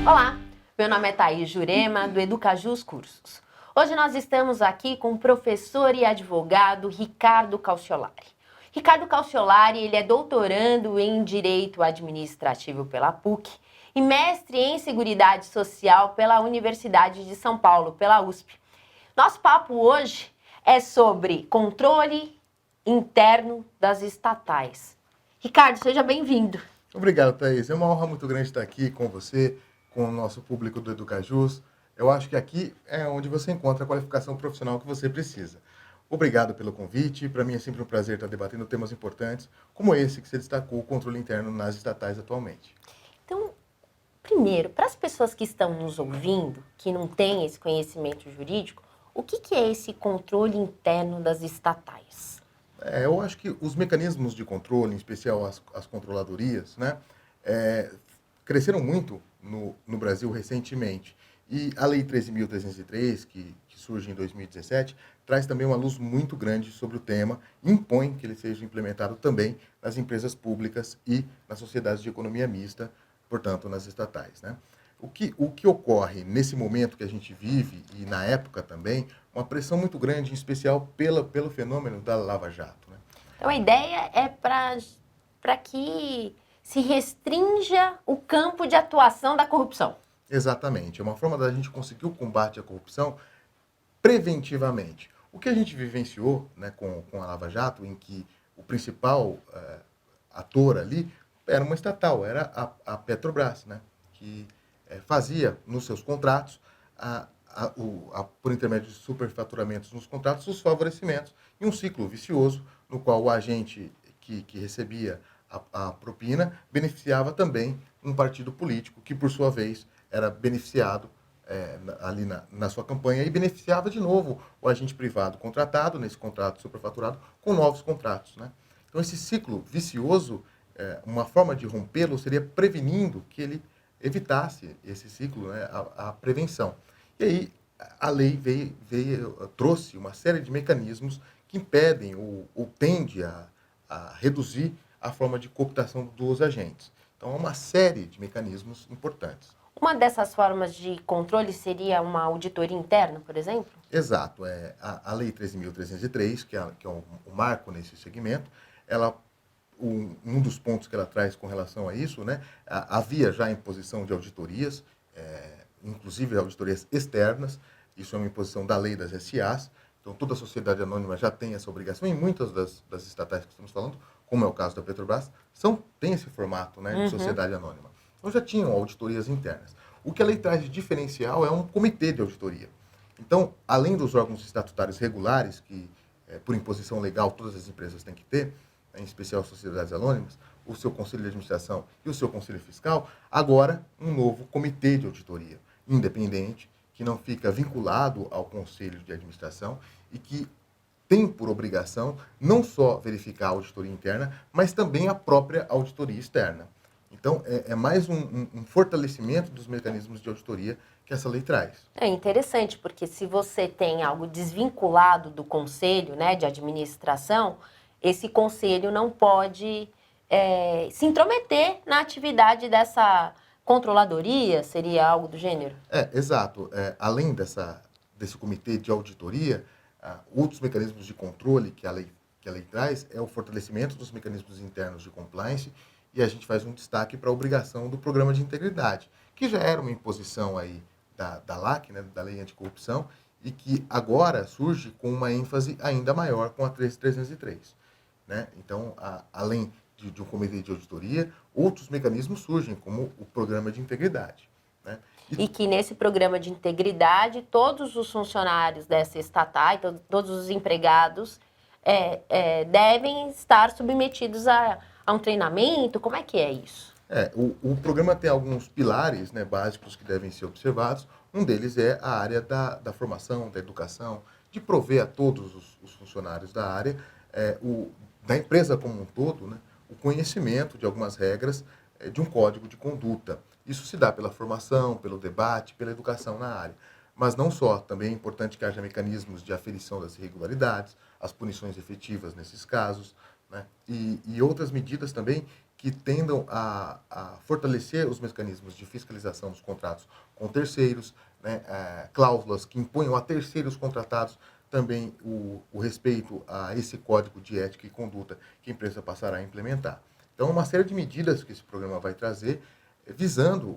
Olá, meu nome é Thaís Jurema, do Educajus Cursos. Hoje nós estamos aqui com o professor e advogado Ricardo Calciolari. Ricardo Calciolari, ele é doutorando em Direito Administrativo pela PUC e mestre em Seguridade Social pela Universidade de São Paulo, pela USP. Nosso papo hoje é sobre controle interno das estatais. Ricardo, seja bem-vindo. Obrigado, Thaís. É uma honra muito grande estar aqui com você, com o nosso público do Educajus. Eu acho que aqui é onde você encontra a qualificação profissional que você precisa. Obrigado pelo convite. Para mim é sempre um prazer estar debatendo temas importantes, como esse que você destacou, o controle interno nas estatais atualmente. Então, primeiro, para as pessoas que estão nos ouvindo, que não têm esse conhecimento jurídico, o que é esse controle interno das estatais? Eu acho que os mecanismos de controle, em especial as controladorias, né, cresceram muito no Brasil recentemente. E a Lei 13.303, que surge em 2017, traz também uma luz muito grande sobre o tema, impõe que ele seja implementado também nas empresas públicas e nas sociedades de economia mista, portanto, nas estatais, né? O que ocorre nesse momento que a gente vive, e na época também, uma pressão muito grande, em especial pelo fenômeno da Lava Jato, né? Então, a ideia é para que se restrinja o campo de atuação da corrupção. Exatamente. É uma forma da gente conseguir o combate à corrupção preventivamente. O que a gente vivenciou, né, com a Lava Jato, em que o principal ator ali era uma estatal, era a Petrobras, né, que fazia nos seus contratos, por intermédio de superfaturamentos nos contratos, os favorecimentos, e um ciclo vicioso no qual o agente que recebia a propina beneficiava também um partido político que, por sua vez, era beneficiado ali na sua campanha e beneficiava de novo o agente privado contratado, nesse contrato superfaturado, com novos contratos, né? Então, esse ciclo vicioso, uma forma de rompê-lo seria prevenindo que ele evitasse esse ciclo, né, a prevenção. E aí, a lei trouxe uma série de mecanismos que impedem ou tende a reduzir a forma de cooptação dos agentes. Então, há uma série de mecanismos importantes. Uma dessas formas de controle seria uma auditoria interna, por exemplo? Exato. A Lei 13.303, que é o marco nesse segmento, um dos pontos que ela traz com relação a isso, né, havia já a imposição de auditorias, inclusive auditorias externas, isso é uma imposição da lei das SAs, então toda a sociedade anônima já tem essa obrigação, e muitas das estatais que estamos falando, como é o caso da Petrobras, tem esse formato, né, de sociedade anônima. Então já tinham auditorias internas. O que a lei traz de diferencial é um comitê de auditoria. Então, além dos órgãos estatutários regulares, que por imposição legal todas as empresas têm que ter, em especial sociedades anônimas, o seu conselho de administração e o seu conselho fiscal, agora um novo comitê de auditoria independente, que não fica vinculado ao conselho de administração e que tem por obrigação não só verificar a auditoria interna, mas também a própria auditoria externa. Então, é mais um fortalecimento dos mecanismos de auditoria que essa lei traz. É interessante, porque se você tem algo desvinculado do conselho, né, de administração, esse conselho não pode se intrometer na atividade dessa controladoria, seria algo do gênero? Exato. Além desse comitê de auditoria, outros mecanismos de controle que a lei traz é o fortalecimento dos mecanismos internos de compliance, e a gente faz um destaque para a obrigação do programa de integridade, que já era uma imposição aí da LAC, né, da Lei Anticorrupção, e que agora surge com uma ênfase ainda maior com a 13.303. Né? Então, além de um comitê de auditoria, outros mecanismos surgem, como o programa de integridade. Né? E que nesse programa de integridade, todos os funcionários dessa estatal, todos os empregados, devem estar submetidos a um treinamento? Como é que é isso? O programa tem alguns pilares, né, básicos que devem ser observados. Um deles é a área da formação, da educação, de prover a todos os funcionários da área, da empresa como um todo, né, o conhecimento de algumas regras de um código de conduta. Isso se dá pela formação, pelo debate, pela educação na área. Mas não só, também é importante que haja mecanismos de aferição das irregularidades, as punições efetivas nesses casos, né, e outras medidas também que tendam a fortalecer os mecanismos de fiscalização dos contratos com terceiros, né, cláusulas que imponham a terceiros contratados também o respeito a esse código de ética e conduta que a empresa passará a implementar. Então, uma série de medidas que esse programa vai trazer, visando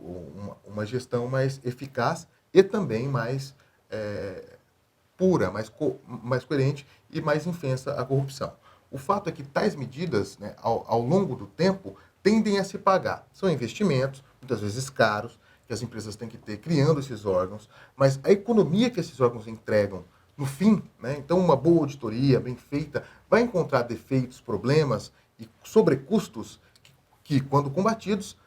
uma gestão mais eficaz e também mais pura, mais coerente e mais infensa à corrupção. O fato é que tais medidas, né, ao longo do tempo, tendem a se pagar. São investimentos, muitas vezes caros, que as empresas têm que ter criando esses órgãos, mas a economia que esses órgãos entregam no fim, né, então uma boa auditoria bem feita vai encontrar defeitos, problemas e sobrecustos que quando combatidos,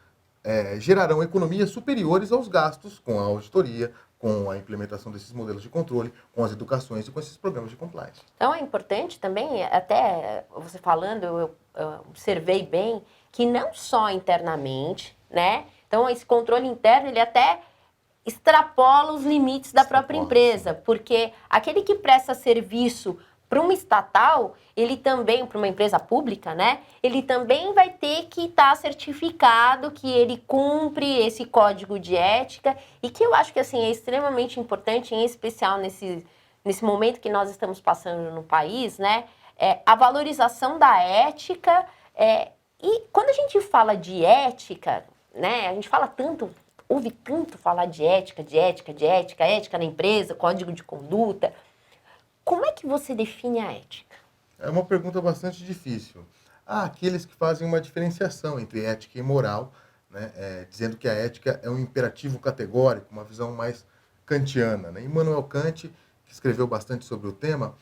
gerarão economias superiores aos gastos com a auditoria, com a implementação desses modelos de controle, com as educações e com esses programas de compliance. Então é importante também, até você falando, eu observei bem, que não só internamente, né? Então esse controle interno, ele até extrapola os limites da própria empresa, porque aquele que presta serviço para uma estatal, ele também, para uma empresa pública, né? Ele também vai ter que estar certificado que ele cumpre esse código de ética e que eu acho que assim é extremamente importante, em especial nesse momento que nós estamos passando no país, né? A valorização da ética. E quando a gente fala de ética, né? A gente fala tanto, ouve tanto falar de ética na empresa, código de conduta. Como é que você define a ética? É uma pergunta bastante difícil. Há aqueles que fazem uma diferenciação entre ética e moral, né, dizendo que a ética é um imperativo categórico, uma visão mais kantiana, né? Immanuel Kant, que escreveu bastante sobre o tema,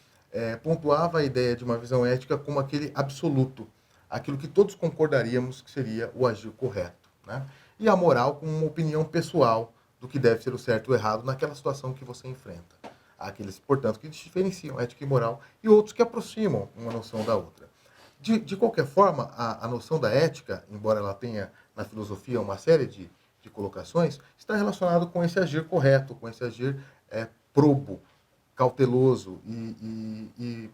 pontuava a ideia de uma visão ética como aquele absoluto, aquilo que todos concordaríamos que seria o agir correto, né? E a moral como uma opinião pessoal do que deve ser o certo e o errado naquela situação que você enfrenta. Há aqueles, portanto, que diferenciam ética e moral e outros que aproximam uma noção da outra. De qualquer forma, a noção da ética, embora ela tenha na filosofia uma série de colocações, está relacionado com esse agir correto, com esse agir probo, cauteloso e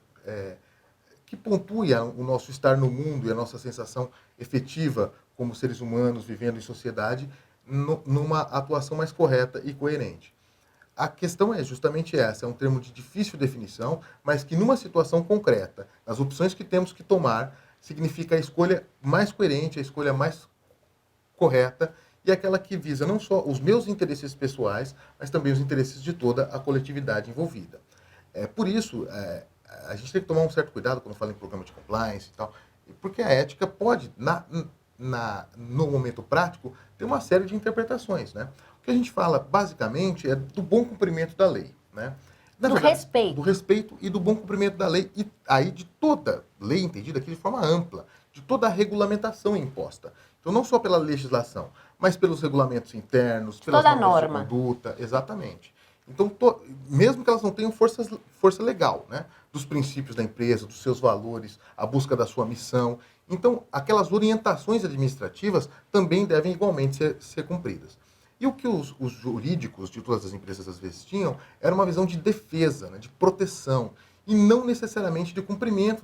que pontue o nosso estar no mundo e a nossa sensação efetiva como seres humanos vivendo em sociedade numa atuação mais correta e coerente. A questão é justamente essa, é um termo de difícil definição, mas que numa situação concreta, nas opções que temos que tomar, significa a escolha mais coerente, a escolha mais correta e aquela que visa não só os meus interesses pessoais, mas também os interesses de toda a coletividade envolvida. Por isso, a gente tem que tomar um certo cuidado quando fala em programa de compliance e tal, porque a ética pode, no momento prático, ter uma série de interpretações, né? O que a gente fala, basicamente, é do bom cumprimento da lei, né? Respeito. Do respeito e do bom cumprimento da lei, e aí de toda lei entendida aqui de forma ampla, de toda a regulamentação imposta. Então, não só pela legislação, mas pelos regulamentos internos, pelas normas de conduta, exatamente. Então, mesmo que elas não tenham força legal, né? Dos princípios da empresa, dos seus valores, a busca da sua missão. Então, aquelas orientações administrativas também devem igualmente ser cumpridas. E o que os jurídicos de todas as empresas às vezes tinham era uma visão de defesa, né, de proteção, e não necessariamente de cumprimento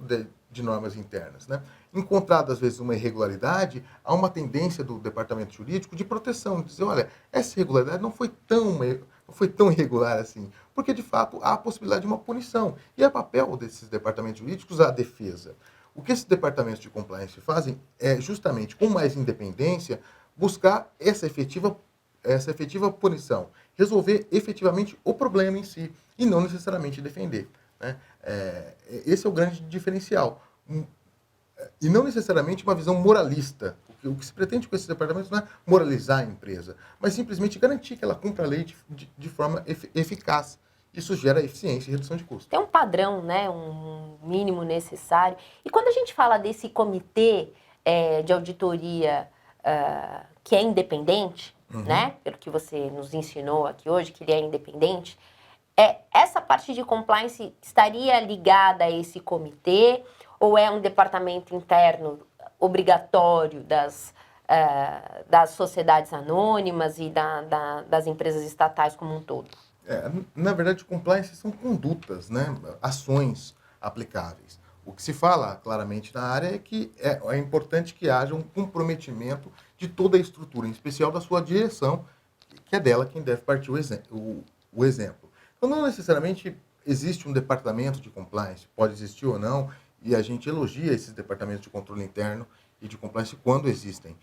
de normas internas, né? Encontrada às vezes uma irregularidade, há uma tendência do departamento jurídico de proteção, de dizer, olha, essa irregularidade não foi tão irregular assim, porque de fato há a possibilidade de uma punição. E é papel desses departamentos jurídicos a defesa. O que esses departamentos de compliance fazem é justamente, com mais independência, buscar essa efetiva punição, resolver efetivamente o problema em si e não necessariamente defender, né? Esse é o grande diferencial. E não necessariamente uma visão moralista. O que se pretende com esses departamentos não é moralizar a empresa, mas simplesmente garantir que ela cumpra a lei de forma eficaz. Isso gera eficiência e redução de custos. Tem um padrão, né, um mínimo necessário. E quando a gente fala desse comitê de auditoria que é independente, né, pelo que você nos ensinou aqui hoje, que ele é independente, essa parte de compliance estaria ligada a esse comitê ou é um departamento interno obrigatório das sociedades anônimas e das empresas estatais como um todo? Na verdade, compliance são condutas, né? Ações aplicáveis. O que se fala claramente na área é que é importante que haja um comprometimento de toda a estrutura, em especial da sua direção, que é dela quem deve partir o exemplo. Então, não necessariamente existe um departamento de compliance, pode existir ou não, e a gente elogia esses departamentos de controle interno e de compliance quando existem.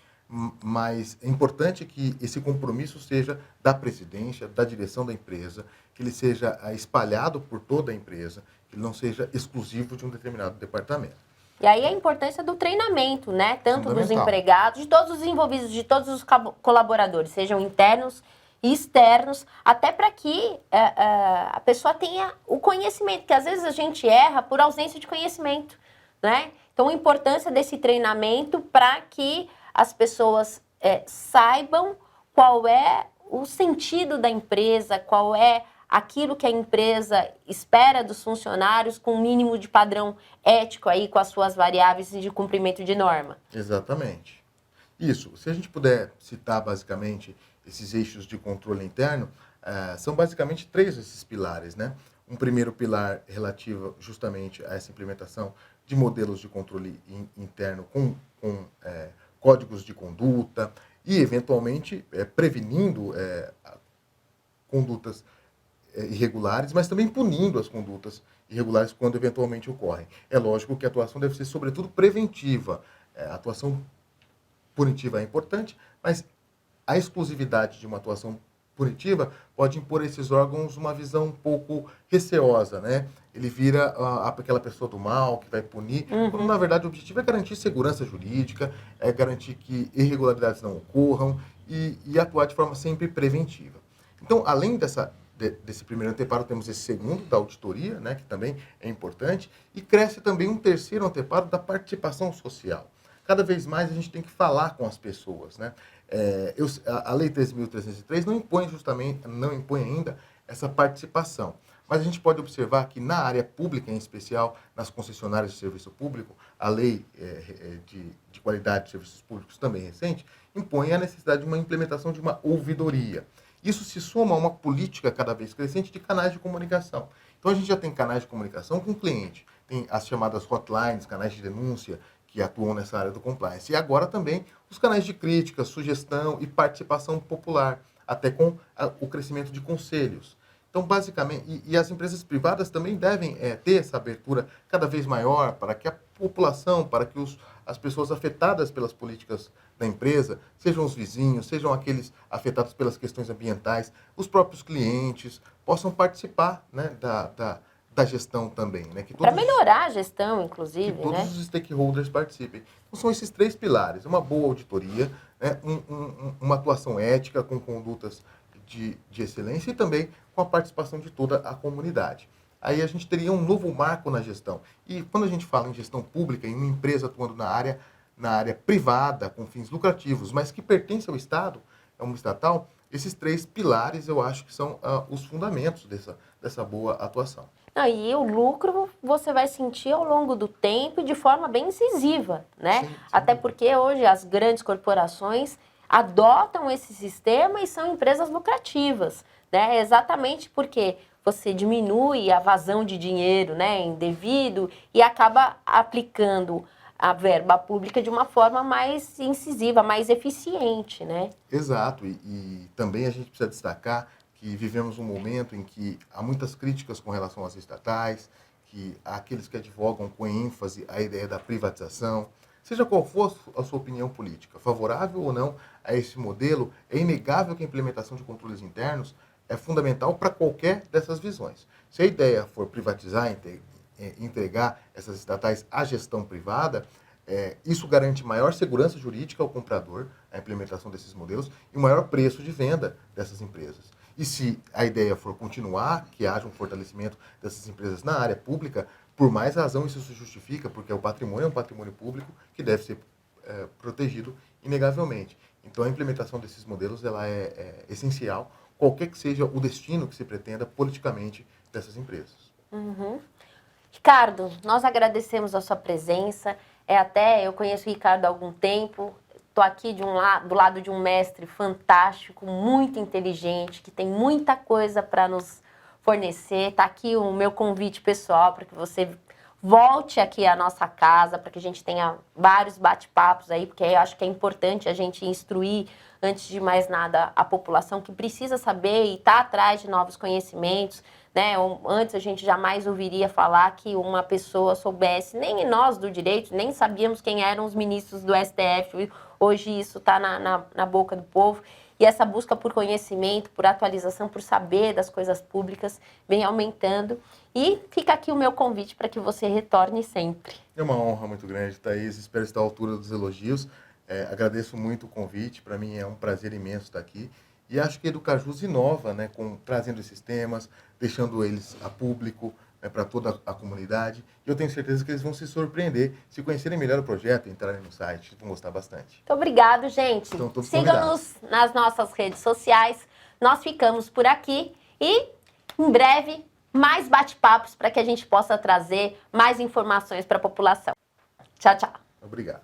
Mas é importante que esse compromisso seja da presidência, da direção da empresa, que ele seja espalhado por toda a empresa, que ele não seja exclusivo de um determinado departamento. E aí a importância do treinamento, né? Tanto dos Fundamental. empregados, de todos os envolvidos, de todos os colaboradores, sejam internos e externos, até para que a pessoa tenha o conhecimento, que às vezes a gente erra por ausência de conhecimento, né? Então, a importância desse treinamento para que as pessoas saibam qual é o sentido da empresa, qual é aquilo que a empresa espera dos funcionários com um mínimo de padrão ético aí, com as suas variáveis de cumprimento de norma. Exatamente. Isso. Se a gente puder citar basicamente esses eixos de controle interno, são basicamente 3 esses pilares, né? Um primeiro pilar relativo justamente a essa implementação de modelos de controle interno com códigos de conduta e, eventualmente, prevenindo condutas irregulares, mas também punindo as condutas irregulares quando eventualmente ocorrem. É lógico que a atuação deve ser, sobretudo, preventiva. A atuação punitiva é importante, mas a exclusividade de uma atuação punitiva pode impor a esses órgãos uma visão um pouco receosa, né? Ele vira aquela pessoa do mal que vai punir, quando na verdade o objetivo é garantir segurança jurídica, é garantir que irregularidades não ocorram e atuar de forma sempre preventiva. Então, além desse primeiro anteparo, temos esse segundo da auditoria, né, que também é importante, e cresce também um terceiro anteparo da participação social. Cada vez mais a gente tem que falar com as pessoas, né? A Lei 13.303 não impõe ainda essa participação. Mas a gente pode observar que na área pública, em especial nas concessionárias de serviço público, a Lei de Qualidade de Serviços Públicos, também recente, impõe a necessidade de uma implementação de uma ouvidoria. Isso se soma a uma política cada vez crescente de canais de comunicação. Então a gente já tem canais de comunicação com o cliente, tem as chamadas hotlines, canais de denúncia, que atuam nessa área do compliance. E agora também os canais de crítica, sugestão e participação popular, até com o crescimento de conselhos. Então, basicamente, e as empresas privadas também devem ter essa abertura cada vez maior para que a população, para que as pessoas afetadas pelas políticas da empresa, sejam os vizinhos, sejam aqueles afetados pelas questões ambientais, os próprios clientes, possam participar, né, da gestão também, né? Para melhorar a gestão, inclusive, que todos né? os stakeholders participem. Então, são esses 3 pilares: uma boa auditoria, né? Uma atuação ética com condutas de excelência e também com a participação de toda a comunidade. Aí a gente teria um novo marco na gestão. E quando a gente fala em gestão pública, em uma empresa atuando na área privada, com fins lucrativos, mas que pertence ao Estado, é uma estatal, esses 3 pilares eu acho que são os fundamentos dessa boa atuação. E o lucro você vai sentir ao longo do tempo e de forma bem incisiva, né? Sim, sim. Até porque hoje as grandes corporações adotam esse sistema e são empresas lucrativas, né? Exatamente porque você diminui a vazão de dinheiro, né, indevido e acaba aplicando a verba pública de uma forma mais incisiva, mais eficiente, né? Exato, e também a gente precisa destacar que vivemos um momento em que há muitas críticas com relação às estatais, que há aqueles que advogam com ênfase a ideia da privatização. Seja qual for a sua opinião política, favorável ou não a esse modelo, é inegável que a implementação de controles internos é fundamental para qualquer dessas visões. Se a ideia for privatizar, entregar essas estatais à gestão privada, isso garante maior segurança jurídica ao comprador, a implementação desses modelos, e um maior preço de venda dessas empresas. E se a ideia for continuar, que haja um fortalecimento dessas empresas na área pública, por mais razão isso se justifica, porque o patrimônio é um patrimônio público que deve ser protegido inegavelmente. Então a implementação desses modelos ela é essencial, qualquer que seja o destino que se pretenda politicamente dessas empresas. Ricardo, nós agradecemos a sua presença. Eu conheço o Ricardo há algum tempo. Estou aqui do lado de um mestre fantástico, muito inteligente, que tem muita coisa para nos fornecer. Está aqui o meu convite pessoal para que você Volte aqui à nossa casa para que a gente tenha vários bate-papos aí, porque eu acho que é importante a gente instruir, antes de mais nada, a população que precisa saber e está atrás de novos conhecimentos, né? Antes a gente jamais ouviria falar que uma pessoa soubesse, nem nós do direito, nem sabíamos quem eram os ministros do STF, hoje isso está na boca do povo. E essa busca por conhecimento, por atualização, por saber das coisas públicas vem aumentando. E fica aqui o meu convite para que você retorne sempre. É uma honra muito grande, Thaís. Espero estar à altura dos elogios. Agradeço muito o convite. Para mim é um prazer imenso estar aqui. E acho que a Educajus inova, né, trazendo esses temas, deixando eles a público, né, para toda a comunidade. E eu tenho certeza que eles vão se surpreender se conhecerem melhor o projeto, entrarem no site. Vão gostar bastante. Muito obrigado, gente. Sigam-nos nas nossas redes sociais. Nós ficamos por aqui e, em breve, mais bate-papos para que a gente possa trazer mais informações para a população. Tchau, tchau. Obrigado.